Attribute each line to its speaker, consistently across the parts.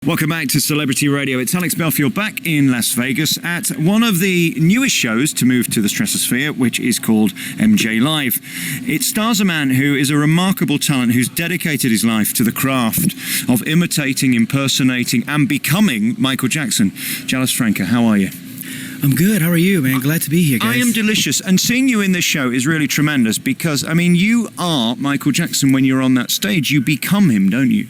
Speaker 1: Welcome back to Celebrity Radio. It's Alex Belfield back in Las Vegas at one of the newest shows to move to the Stratosphere, which is called MJ Live. It stars a man who is a remarkable talent who's dedicated his life to the craft of imitating, impersonating, and becoming Michael Jackson. Jalles Franca, how are you?
Speaker 2: I'm good. How are you, man? Glad to be here, guys.
Speaker 1: I am delicious. And seeing you in this show is really tremendous because, I mean, you are Michael Jackson when you're on that stage. You become him, don't you?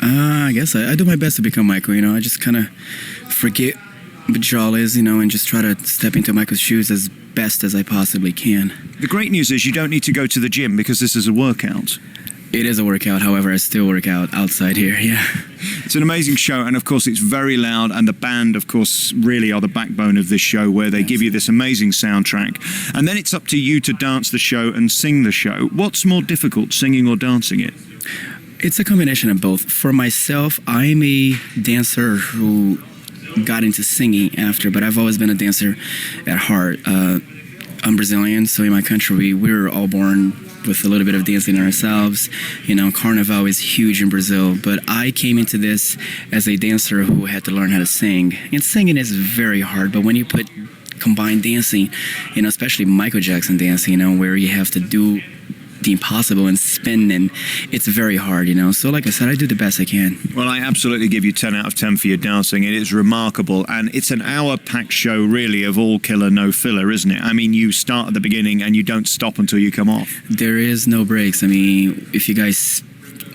Speaker 2: I guess I do my best to become Michael, I just kind of forget what Jalles, and just try to step into Michael's shoes as best as I possibly can.
Speaker 1: The great news is you don't need to go to the gym because this is a workout.
Speaker 2: It is a workout, however, I still work out outside here, yeah.
Speaker 1: It's an amazing show, and of course it's very loud, and the band, of course, really are the backbone of this show, where they give you this amazing soundtrack. And then it's up to you to dance the show and sing the show. What's more difficult, singing or dancing it?
Speaker 2: It's a combination of both. For myself, I'm a dancer who got into singing after, but I've always been a dancer at heart. I'm Brazilian, so in my country, we were all born with a little bit of dancing ourselves. Carnival is huge in Brazil, but I came into this as a dancer who had to learn how to sing. And singing is very hard, but when you combine dancing, especially Michael Jackson dancing, where you have to do the impossible and spin, and it's very hard, So like I said, I do the best I can.
Speaker 1: Well, I absolutely give you 10 out of 10 for your dancing. It is remarkable, and it's an hour-packed show, really, of all killer, no filler, isn't it? I mean, you start at the beginning and you don't stop until you come off.
Speaker 2: There is no breaks. I mean, if you guys...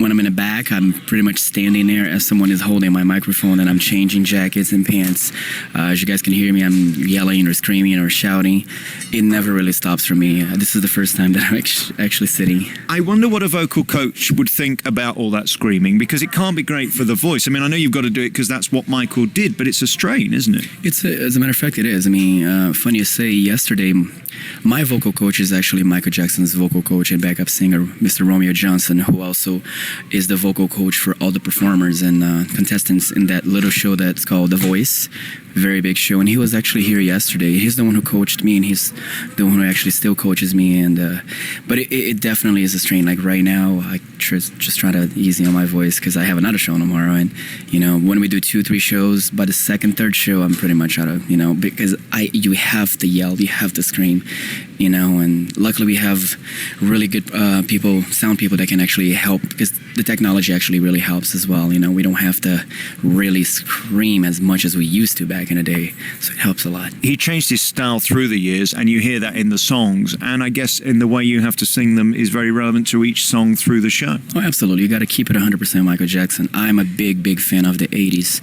Speaker 2: When I'm in the back, I'm pretty much standing there as someone is holding my microphone, and I'm changing jackets and pants. As you guys can hear me, I'm yelling or screaming or shouting. It never really stops for me. This is the first time that I'm actually sitting.
Speaker 1: I wonder what a vocal coach would think about all that screaming, because it can't be great for the voice. I mean, I know you've got to do it because that's what Michael did, but it's a strain, isn't it?
Speaker 2: As a matter of fact, it is. I mean, funny to say, yesterday, my vocal coach is actually Michael Jackson's vocal coach and backup singer, Mr. Romeo Johnson, who also is the vocal coach for all the performers and contestants in that little show that's called The Voice. Very big show, and he was actually here yesterday. He's the one who coached me, and he's the one who actually still coaches me. And but it definitely is a strain. Like right now, I just try to ease on my voice because I have another show tomorrow. And when we do 2-3 shows, by the second, third show, I'm pretty much out of because you have to yell, you have to scream, And luckily, we have really good sound people that can actually help, because the technology actually really helps as well. We don't have to really scream as much as we used to back in the day, so it helps a lot.
Speaker 1: He changed his style through the years, and you hear that in the songs, and I guess in the way you have to sing them is very relevant to each song through the show.
Speaker 2: Oh, absolutely. You got to keep it 100% Michael Jackson. I'm a big fan of the 80s,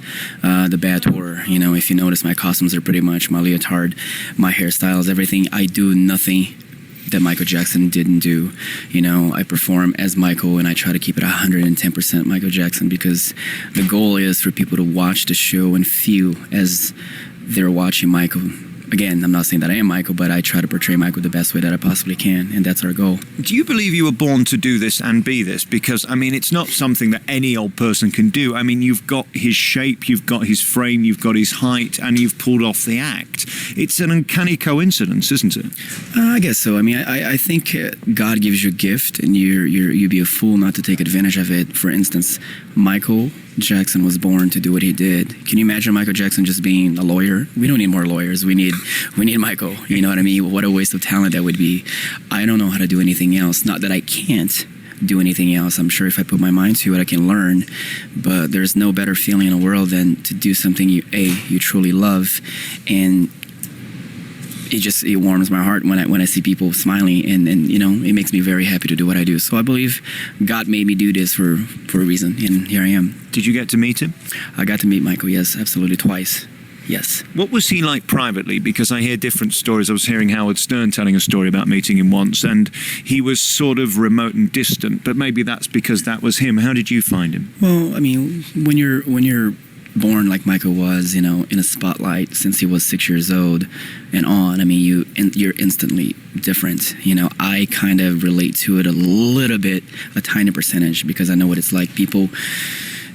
Speaker 2: the bad tour. If you notice, my costumes are pretty much my leotard, my hairstyles, everything. I do nothing that Michael Jackson didn't do. I perform as Michael, and I try to keep it 110% Michael Jackson, because the goal is for people to watch the show and feel as they're watching Michael. Again, I'm not saying that I am Michael, but I try to portray Michael the best way that I possibly can, and that's our goal.
Speaker 1: Do you believe you were born to do this and be this? Because, I mean, it's not something that any old person can do. I mean, you've got his shape, you've got his frame, you've got his height, and you've pulled off the act. It's an uncanny coincidence, isn't it?
Speaker 2: I guess so. I mean, I think God gives you a gift, and you'd be a fool not to take advantage of it. For instance, Michael Jackson was born to do what he did. Can you imagine Michael Jackson just being a lawyer? We don't need more lawyers. We need Michael. You know what I mean? What a waste of talent that would be. I don't know how to do anything else. Not that I can't do anything else. I'm sure if I put my mind to it, I can learn. But there's no better feeling in the world than to do something you truly love, and it warms my heart when I see people smiling, and it makes me very happy to do what I do. So I believe God made me do this for a reason, and here I am.
Speaker 1: Did you get to meet him?
Speaker 2: I got to meet Michael, yes, absolutely, twice. Yes.
Speaker 1: What was he like privately? Because I hear different stories. I was hearing Howard Stern telling a story about meeting him once, and he was sort of remote and distant, but maybe that's because that was him. How did you find him?
Speaker 2: Well, I mean, when you're born like Michael was, in a spotlight since he was 6 years old and on, I mean, you're instantly different. I kind of relate to it a little bit, a tiny percentage, because I know what it's like.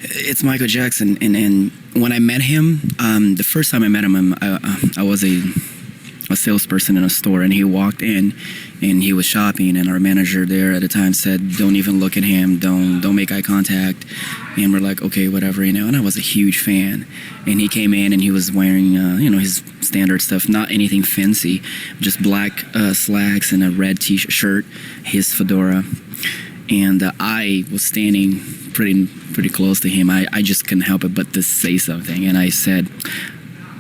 Speaker 2: It's Michael Jackson, and when I met him, the first time I met him, I was a a salesperson in a store, and he walked in and he was shopping, and our manager there at the time said, don't even look at him, don't make eye contact. And we're like, okay, whatever, and I was a huge fan. And he came in and he was wearing his standard stuff, not anything fancy, just black slacks and a red t-shirt, his fedora. And I was standing pretty close to him. I just couldn't help it but to say something, and I said,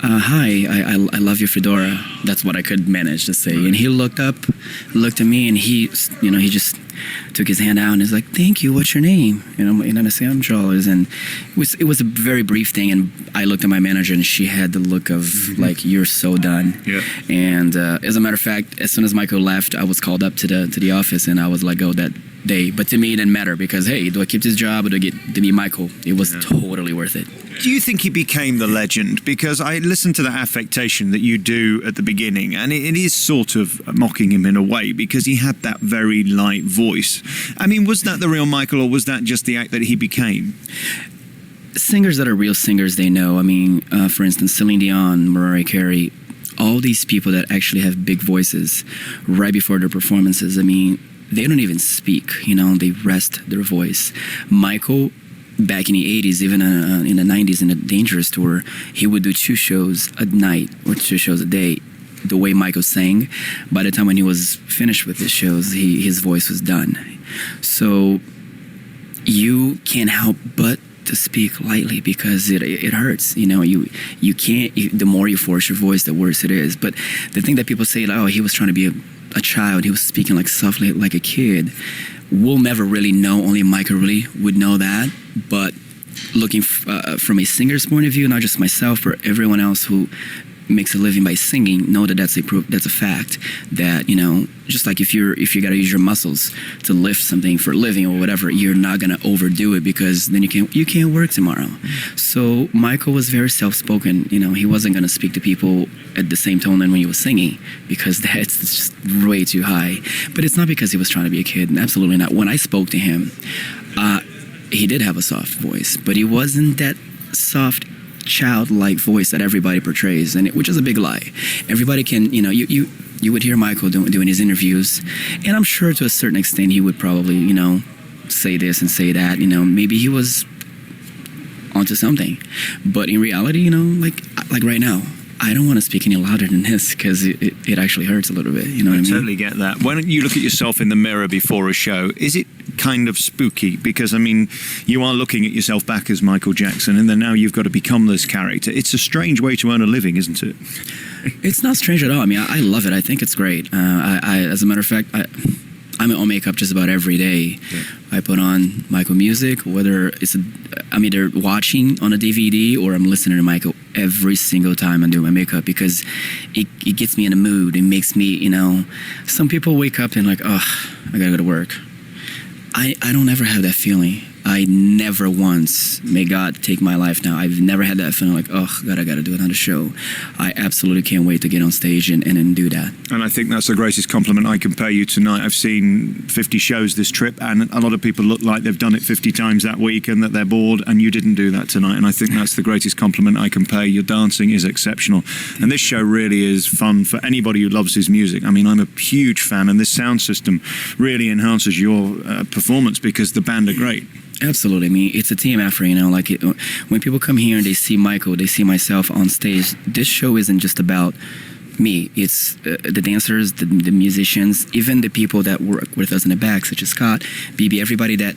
Speaker 2: hi, I love your fedora. That's what I could manage to say. And he looked up, looked at me, and he just took his hand out and he's like, thank you, what's your name? And then I say, I'm Jalles. And it was a very brief thing, and I looked at my manager and she had the look of like, you're so done. Yeah. And as a matter of fact, as soon as Michael left, I was called up to the office, and I was let go that day. But to me, it didn't matter, because hey, do I keep this job or do I get to be Michael? It was totally worth it.
Speaker 1: Do you think he became the legend? Because I listened to that affectation that you do at the beginning, and it is sort of mocking him in a way, because he had that very light voice. I mean, was that the real Michael, or was that just the act that he became?
Speaker 2: Singers that are real singers, they know. I mean, for instance, Celine Dion, Mariah Carey, all these people that actually have big voices right before their performances, I mean, they don't even speak, they rest their voice. Michael, back in the 80s, even in the 90s, in the Dangerous tour, he would do 2 shows a night or 2 shows a day. The way Michael sang, by the time when he was finished with his shows, his voice was done. So you can't help but to speak lightly, because it hurts. You can't. The more you force your voice, the worse it is. But the thing that people say, oh, he was trying to be a child, he was speaking like softly like a kid, we'll never really know. Only Michael really would know that. But looking from a singer's point of view, not just myself, but everyone else who makes a living by singing, know that that's a fact. That just like if you got to use your muscles to lift something for a living or whatever, you're not gonna overdo it, because then you can't work tomorrow. So Michael was very self-spoken. He wasn't gonna speak to people at the same tone than when he was singing, because that's just way too high. But it's not because he was trying to be a kid. Absolutely not. When I spoke to him, he did have a soft voice, but he wasn't that soft childlike voice that everybody portrays, which is a big lie. Everybody can, you would hear Michael doing his interviews, and I'm sure to a certain extent he would probably, say this and say that, maybe he was onto something. But in reality, like right now, I don't want to speak any louder than this, because it actually hurts a little bit. You know what I mean?
Speaker 1: I totally get that. When you look at yourself in the mirror before a show, is it kind of spooky? Because, I mean, you are looking at yourself back as Michael Jackson, and then now you've got to become this character. It's a strange way to earn a living, isn't it?
Speaker 2: It's not strange at all. I mean, I love it. I think it's great. As a matter of fact, I'm in all makeup just about every day. Yeah. I put on Michael music, whether I'm either watching on a DVD or I'm listening to Michael every single time I do my makeup, because it gets me in a mood. It makes me, some people wake up and like, oh, I gotta go to work. I don't ever have that feeling. I never once, may God take my life now, I've never had that feeling like, oh, God, I got to do another show. I absolutely can't wait to get on stage and do that.
Speaker 1: And I think that's the greatest compliment I can pay you tonight. I've seen 50 shows this trip, and a lot of people look like they've done it 50 times that week and that they're bored, and you didn't do that tonight. And I think that's the greatest compliment I can pay. Your dancing is exceptional. And this show really is fun for anybody who loves his music. I mean, I'm a huge fan, and this sound system really enhances your performance, because the band are great.
Speaker 2: Absolutely. I mean, it's a team effort, like when people come here and they see Michael, they see myself on stage, this show isn't just about me. It's the dancers, the musicians, even the people that work with us in the back, such as Scott, BB, everybody that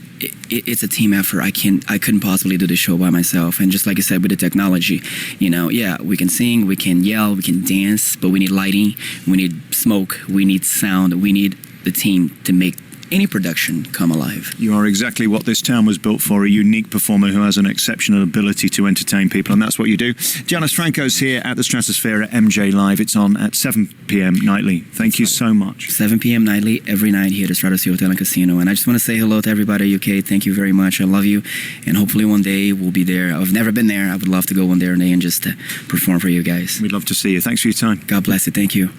Speaker 2: it's a team effort. I couldn't possibly do the show by myself. And just like I said, with the technology, yeah, we can sing, we can yell, we can dance, but we need lighting, we need smoke, we need sound, we need the team to make any production come alive.
Speaker 1: You are exactly what this town was built for, a unique performer who has an exceptional ability to entertain people, and that's what you do. Jalles Franca's here at the Stratosphere at MJ Live. It's on at 7 p.m. nightly. Thank you so much.
Speaker 2: 7 p.m. nightly, every night here at the Stratosphere Hotel and Casino. And I just want to say hello to everybody at UK. Thank you very much. I love you. And hopefully one day we'll be there. I've never been there. I would love to go one day and just perform for you guys.
Speaker 1: We'd love to see you. Thanks for your time.
Speaker 2: God bless you. Thank you.